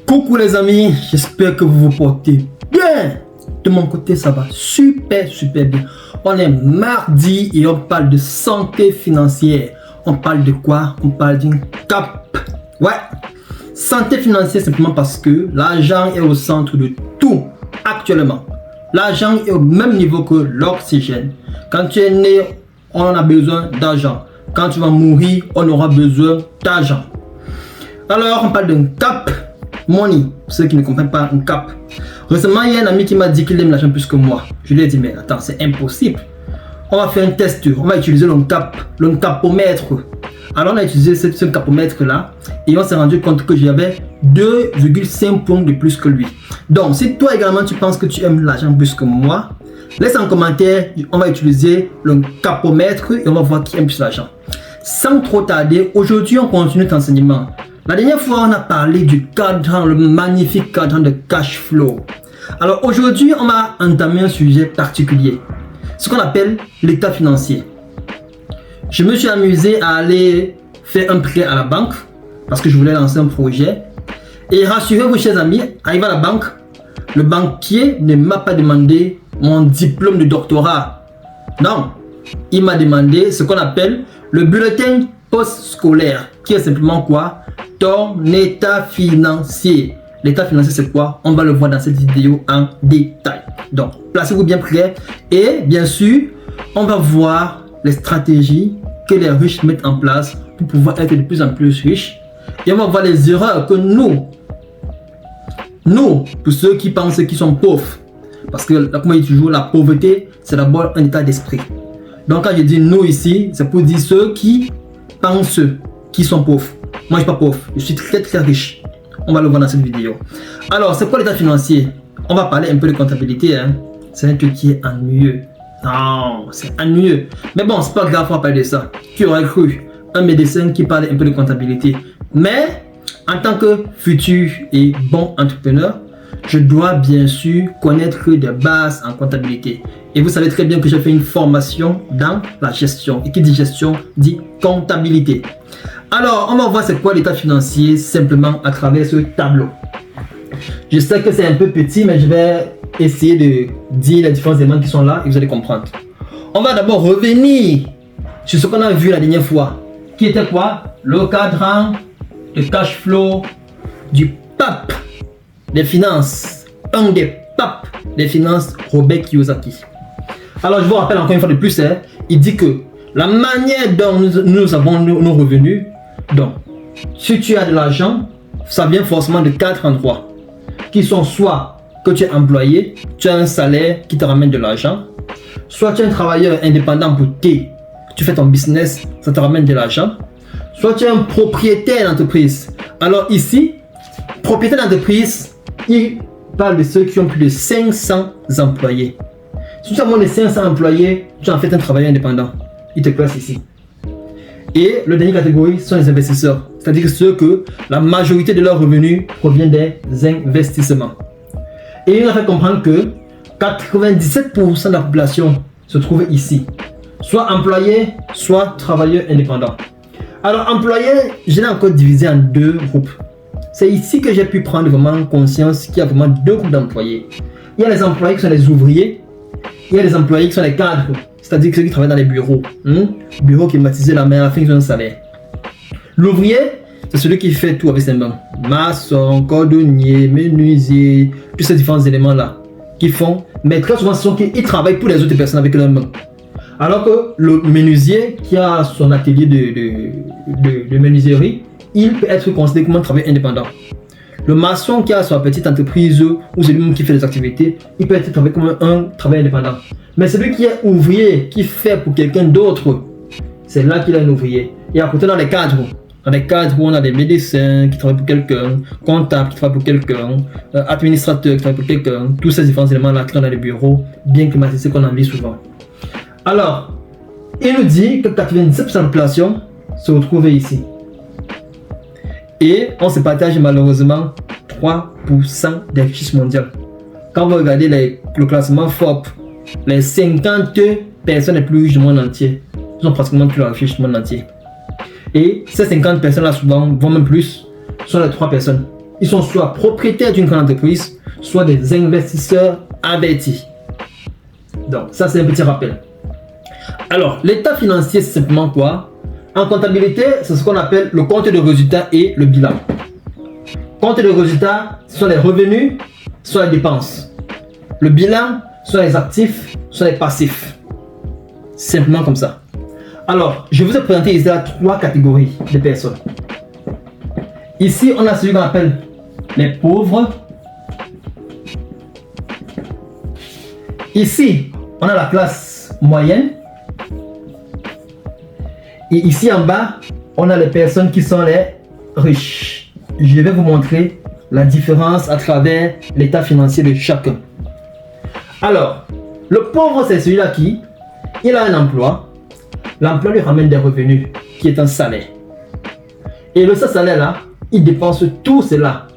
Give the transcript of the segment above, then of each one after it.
Coucou les amis, j'espère que vous vous portez bien. De mon côté, ça va super bien. On est mardi et on parle de santé financière. On parle de quoi? On parle d'une CAP. Ouais, santé financière simplement parce que l'argent est au centre de tout actuellement. L'argent est au même niveau que l'oxygène. Quand tu es né, on a besoin d'argent. Quand tu vas mourir, on aura besoin d'argent. Alors, on parle d'un CAP money, pour ceux qui ne comprennent pas un CAP. Récemment, il y a un ami qui m'a dit qu'il aime l'argent plus que moi. Je lui ai dit, mais attends, c'est impossible. On va faire un test, on va utiliser le capomètre. Alors, on a utilisé ce capomètre là et on s'est rendu compte que j'avais 2,5 points de plus que lui. Donc, si toi également tu penses que tu aimes l'argent plus que moi, laisse en commentaire, on va utiliser le capomètre et on va voir qui aime plus l'argent. Sans trop tarder, aujourd'hui on continue notre enseignement. La dernière fois, on a parlé du cadran, le magnifique cadran de cash flow. Alors aujourd'hui, on va entamer un sujet particulier, ce qu'on appelle l'état financier. Je me suis amusé à aller faire un prêt à la banque parce que je voulais lancer un projet. Et rassurez-vous, chers amis, arrivé à la banque, le banquier ne m'a pas demandé mon diplôme de doctorat. Non, il m'a demandé ce qu'on appelle le bulletin post-scolaire, qui est simplement quoi? Ton état financier. L'état financier, c'est quoi? On va le voir dans cette vidéo en détail. Donc, placez-vous bien prêts. Et bien sûr, on va voir les stratégies que les riches mettent en place pour pouvoir être de plus en plus riches. Et on va voir les erreurs que nous, pour ceux qui pensent qu'ils sont pauvres, parce que, comme je dis toujours, la pauvreté, c'est d'abord un état d'esprit. Donc, quand je dis nous ici, c'est pour dire ceux qui pensent qu'ils sont pauvres. Moi, je ne suis pas pauvre, je suis très riche. On va le voir dans cette vidéo. Alors, c'est quoi l'état financier? On va parler un peu de comptabilité. Hein. C'est un truc qui est ennuyeux. Non, c'est ennuyeux. Mais bon, c'est pas grave, on va parler de ça. Qui aurait cru un médecin qui parle un peu de comptabilité? Mais, en tant que futur et bon entrepreneur, je dois bien sûr connaître des bases en comptabilité. Et vous savez très bien que j'ai fait une formation dans la gestion. Et qui dit gestion, dit comptabilité. Alors, on va voir c'est quoi l'état financier simplement à travers ce tableau. Je sais que c'est un peu petit, mais je vais essayer de dire les différents éléments qui sont là et vous allez comprendre. On va d'abord revenir sur ce qu'on a vu la dernière fois. Qui était quoi? Le cadran de cash flow du pape des finances. Un des papes des finances, Robert Kiyosaki. Alors, je vous rappelle encore une fois de plus, hein, il dit que la manière dont nous avons nos revenus, donc, si tu as de l'argent, ça vient forcément de 4 endroits, qui sont soit que tu es employé, tu as un salaire qui te ramène de l'argent, soit tu es un travailleur indépendant pour tu fais ton business, ça te ramène de l'argent, soit tu es un propriétaire d'entreprise. Alors ici, propriétaire d'entreprise, il parle de ceux qui ont plus de 500 employés. Si tu as moins de 500 employés, tu es en fait un travailleur indépendant. Il te classe ici. Et le dernier catégorie sont les investisseurs. C'est-à-dire ceux que la majorité de leurs revenus provient des investissements. Et il nous a fait comprendre que 97% de la population se trouve ici. Soit employés, soit travailleurs indépendants. Alors employés, je l'ai encore divisé en deux groupes. C'est ici que j'ai pu prendre vraiment conscience qu'il y a vraiment deux groupes d'employés. Il y a les employés qui sont les ouvriers. Il y a les employés qui sont les cadres. C'est-à-dire ceux qui travaillent dans les bureaux. Bureaux climatisés, la main à la fin, ils ont un salaire. L'ouvrier, c'est celui qui fait tout avec ses mains. Maçon, cordonnier, menuisier, tous ces différents éléments-là. Qui font, mais très souvent, ce sont qu'ils travaillent pour les autres personnes avec leurs mains. Alors que le menuisier qui a son atelier de menuiserie, il peut être considéré comme un travailleur indépendant. Le maçon qui a sa petite entreprise ou celui qui fait des activités, il peut être travaillé comme un travailleur indépendant. Mais celui qui est ouvrier, qui fait pour quelqu'un d'autre, c'est là qu'il est un ouvrier. Et à côté, dans les cadres où on a des médecins qui travaillent pour quelqu'un, comptables qui travaillent pour quelqu'un, administrateurs qui travaillent pour quelqu'un, tous ces différents éléments-là qui sont dans les bureaux, bien climatisés qu'on en vit souvent. Alors, il nous dit que 97% de la population se retrouve ici. Et on se partage malheureusement 3% des richesses mondiales. Quand vous regardez le classement Forbes, les 50 personnes les plus riches du monde entier sont pratiquement plus riches du monde entier. Et ces 50 personnes là souvent, voire même plus, sont les 3 personnes ils sont soit propriétaires d'une grande entreprise, soit des investisseurs avertis. Donc, ça, c'est un petit rappel. Alors, l'état financier, c'est simplement quoi? En comptabilité, c'est ce qu'on appelle le compte de résultats et le bilan. Compte de résultats, ce sont les revenus, ce sont les dépenses. Le bilan, ce sont les actifs, ce sont les passifs. Simplement comme ça. Alors, je vous ai présenté ici 3 catégories de personnes. Ici, on a celui qu'on appelle les pauvres. Ici, on a la classe moyenne. Et ici en bas, on a les personnes qui sont les riches. Je vais vous montrer la différence à travers l'état financier de chacun. Alors, le pauvre, c'est celui-là qui, il a un emploi. L'emploi lui ramène des revenus, qui est un salaire. Et le salaire là, il dépense tout cela.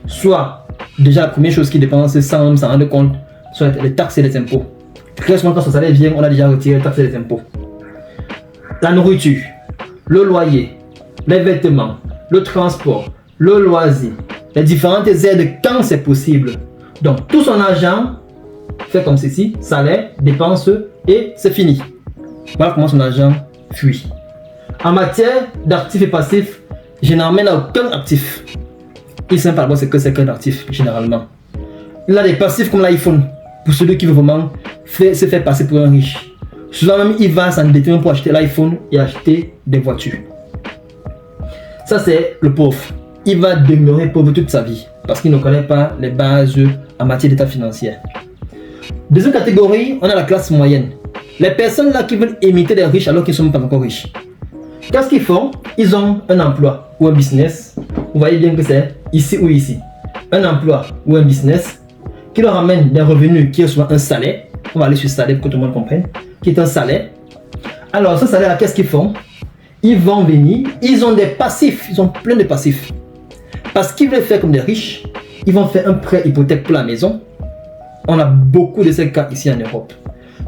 Soit, déjà la première chose qu'il dépense sans s'en rendre compte, soit les taxes et les impôts. Très souvent quand son salaire vient, on a déjà retiré les taxes et les impôts. La nourriture, le loyer, les vêtements, le transport, le loisir, les différentes aides quand c'est possible. Donc tout son argent fait comme ceci, salaire, dépenses et c'est fini. Voilà comment son argent fuit. En matière d'actifs et passifs, généralement il n'a aucun actif. Il ne sait pas ce que c'est qu'un actif généralement. Il a des passifs comme l'iPhone pour celui qui veut vraiment se faire passer pour un riche. Souvent même il va s'endetter pour acheter l'iPhone et acheter des voitures. Ça c'est le pauvre. Il va demeurer pauvre toute sa vie parce qu'il ne connaît pas les bases en matière d'état financier. Deuxième catégorie, on a la classe moyenne. Les personnes là qui veulent imiter les riches alors qu'ils ne sont pas encore riches. Qu'est-ce qu'ils font? Ils ont un emploi ou un business. Vous voyez bien que c'est ici ou ici. Un emploi ou un business qui leur amène des revenus qui est souvent un salaire. On va aller sur salaire pour que tout le monde comprenne. Qui est un salaire. Alors ce salaire là, qu'est-ce qu'ils font? Ils vont venir, ils ont des passifs, ils ont plein de passifs. Parce qu'ils veulent faire comme des riches, ils vont faire un prêt hypothèque pour la maison. On a beaucoup de ces cas ici en Europe.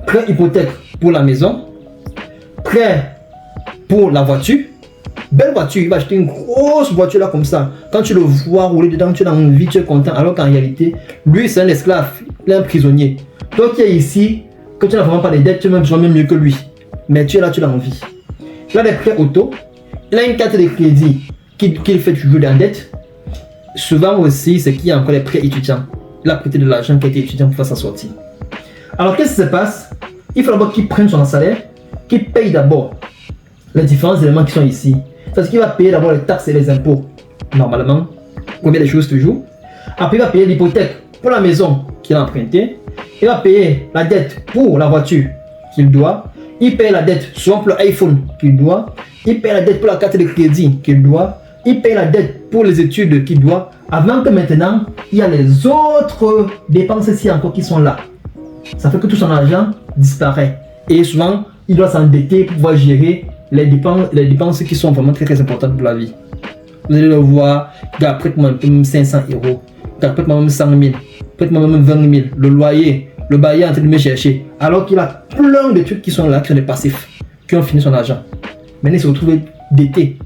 Prêt hypothèque pour la maison, prêt pour la voiture. Belle voiture, il va acheter une grosse voiture là comme ça. Quand tu le vois rouler dedans, tu as envie, tu es content. Alors qu'en réalité, lui c'est un esclave, il est un prisonnier. Toi qui es ici, que tu n'as vraiment pas de dettes, tu es même mieux que lui. Mais tu es là, tu as envie. Il a des prêts auto, il a une carte de crédit qu'il fait toujours dans la dette. Souvent aussi, c'est qu'il y a encore des prêts étudiants. Il a prêté de l'argent qui a été étudiant pour faire sa sortie. Alors qu'est-ce qui se passe? Il faut d'abord qu'il prenne son salaire, qu'il paye d'abord les différents éléments qui sont ici. C'est-à-dire qu'il va payer d'abord les taxes et les impôts, normalement, combien de choses toujours. Après, il va payer l'hypothèque pour la maison qu'il a empruntée. Il va payer la dette pour la voiture qu'il doit. Il paye la dette soit pour l'iPhone qu'il doit. Il paye la dette pour la carte de crédit qu'il doit. Il paye la dette pour les études qu'il doit. Avant que maintenant, il y a les autres dépenses ici encore qui sont là. Ça fait que tout son argent disparaît. Et souvent, il doit s'endetter pour pouvoir gérer les dépenses qui sont vraiment très très importantes pour la vie. Vous allez le voir, gars, prête-moi même 500 euros. Gars, prête-moi même 100 000. Prête-moi même 20 000. Le loyer, le bailleur est en train de me chercher. Alors qu'il a plein de trucs qui sont là, qui sont des passifs, qui ont fini son argent. Maintenant, il se retrouve d'été.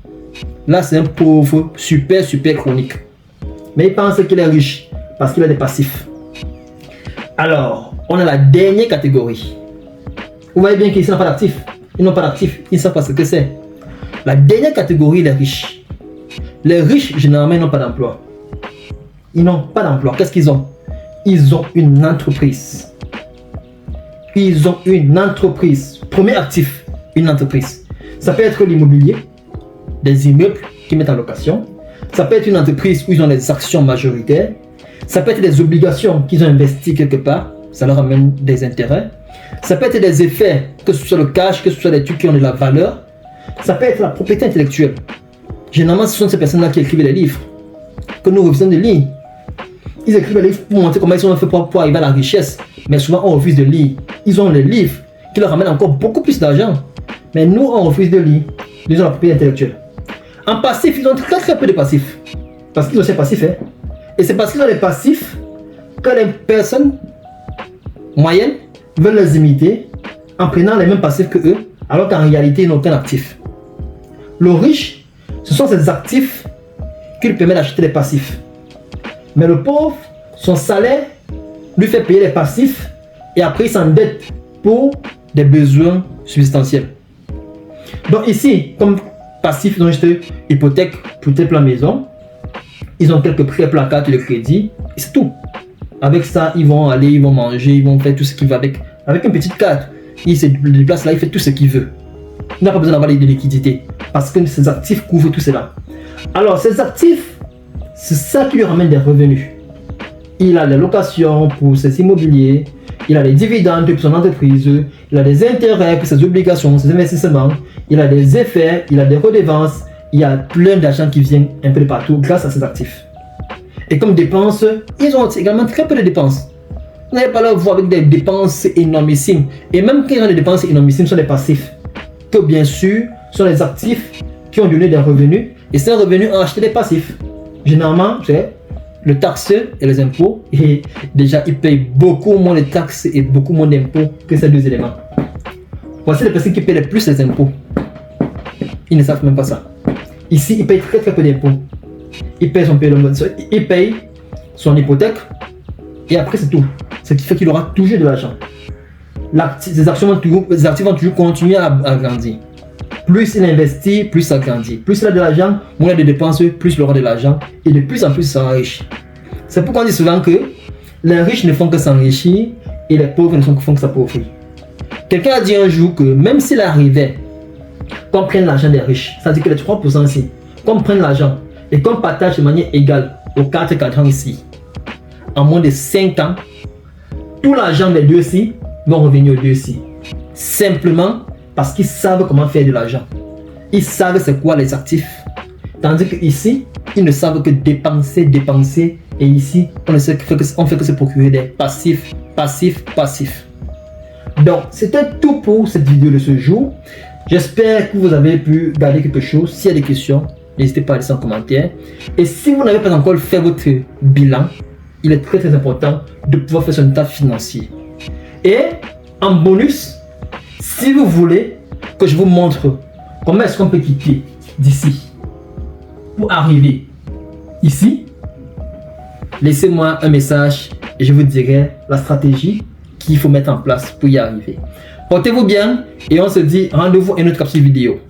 Là, c'est un pauvre super chronique. Mais il pense qu'il est riche parce qu'il a des passifs. Alors, on a la dernière catégorie. Vous voyez bien qu'ici, ils n'ont pas d'actifs. Ils n'ont pas d'actifs. Ils ne savent pas ce que c'est. La dernière catégorie, les riches. Les riches, généralement, ils n'ont pas d'emploi. Ils n'ont pas d'emploi. Qu'est-ce qu'ils ont? Ils ont une entreprise. Ils ont une entreprise. Premier actif, une entreprise. Ça peut être l'immobilier, des immeubles qu'ils mettent en location. Ça peut être une entreprise où ils ont des actions majoritaires. Ça peut être des obligations qu'ils ont investies quelque part. Ça leur amène des intérêts. Ça peut être des effets, que ce soit le cash, que ce soit des trucs qui ont de la valeur. Ça peut être la propriété intellectuelle. Généralement, ce sont ces personnes-là qui écrivent les livres que nous refusons de lire. Ils écrivent les livres pour montrer comment ils ont fait pour arriver à la richesse. Mais souvent, on refuse de lire. Ils ont les livres qui leur amènent encore beaucoup plus d'argent. Mais nous, on refuse de lire. Ils ont la propriété intellectuelle. En passif, ils ont très peu de passifs. Parce qu'ils ont ces passifs. Hein. Et c'est parce qu'ils ont les passifs que les personnes moyennes veulent les imiter en prenant les mêmes passifs que eux, alors qu'en réalité, ils n'ont aucun actif. Le riche, ce sont ces actifs qui lui permettent d'acheter des passifs. Mais le pauvre, son salaire lui fait payer les passifs et après il s'endette pour des besoins substantiels. Donc ici, comme passif, ils ont juste hypothèque pour tes plans maison, ils ont quelques prêts, plans cartes de crédit, et c'est tout. Avec ça, ils vont aller, ils vont manger, ils vont faire tout ce qu'ils veulent avec une petite carte. Il se déplace là, il fait tout ce qu'il veut. Il n'a pas besoin d'avoir de liquidité parce que ses actifs couvrent tout cela. Alors, ces actifs, c'est ça qui lui ramène des revenus. Il a des locations pour ses immobiliers, il a des dividendes pour son entreprise, il a des intérêts pour ses obligations, ses investissements, il a des effets, il a des redevances, il y a plein d'argent qui vient un peu de partout grâce à ses actifs. Et comme dépenses, ils ont également très peu de dépenses. Vous n'allez pas leur voir avec des dépenses énormissimes. Et même quand ils ont des dépenses énormissimes, ce sont des passifs. Que bien sûr, sont les actifs qui ont donné des revenus. Et ces revenus ont acheté des passifs. Généralement, c'est le taxeur et les impôts. Et déjà, ils payent beaucoup moins de taxes et beaucoup moins d'impôts que ces deux éléments. Voici les personnes qui paient le plus les impôts. Ils ne savent même pas ça. Ici, ils payent très très peu d'impôts. Il paye son hypothèque et après c'est tout. Ce qui fait qu'il aura toujours de l'argent. Les actifs vont toujours continuer à grandir. Plus il investit, plus ça grandit. Plus il a de l'argent, moins il a de dépenses, plus il aura de l'argent. Et de plus en plus il sera riche. C'est pourquoi on dit souvent que les riches ne font que s'enrichir et les pauvres ne font que s'appauvrir. Quelqu'un a dit un jour que même s'il arrivait qu'on prenne l'argent des riches, c'est-à-dire que les 3% ici, qu'on prenne l'argent et qu'on partage de manière égale aux 4 cadrans ici, en moins de 5 ans, tout l'argent des deux-ci va revenir aux deux-ci. Simplement parce qu'ils savent comment faire de l'argent. Ils savent c'est quoi les actifs. Tandis que ici, ils ne savent que dépenser. Et ici, on ne fait que se procurer des passifs. Donc, c'était tout pour cette vidéo de ce jour. J'espère que vous avez pu garder quelque chose. S'il y a des questions, n'hésitez pas à laisser en commentaire. Et si vous n'avez pas encore fait votre bilan, il est très très important de pouvoir faire son état financier. Et en bonus, si vous voulez que je vous montre comment est-ce qu'on peut quitter d'ici pour arriver ici, laissez-moi un message et je vous dirai la stratégie qu'il faut mettre en place pour y arriver. Portez-vous bien et on se dit rendez-vous à une autre capsule vidéo.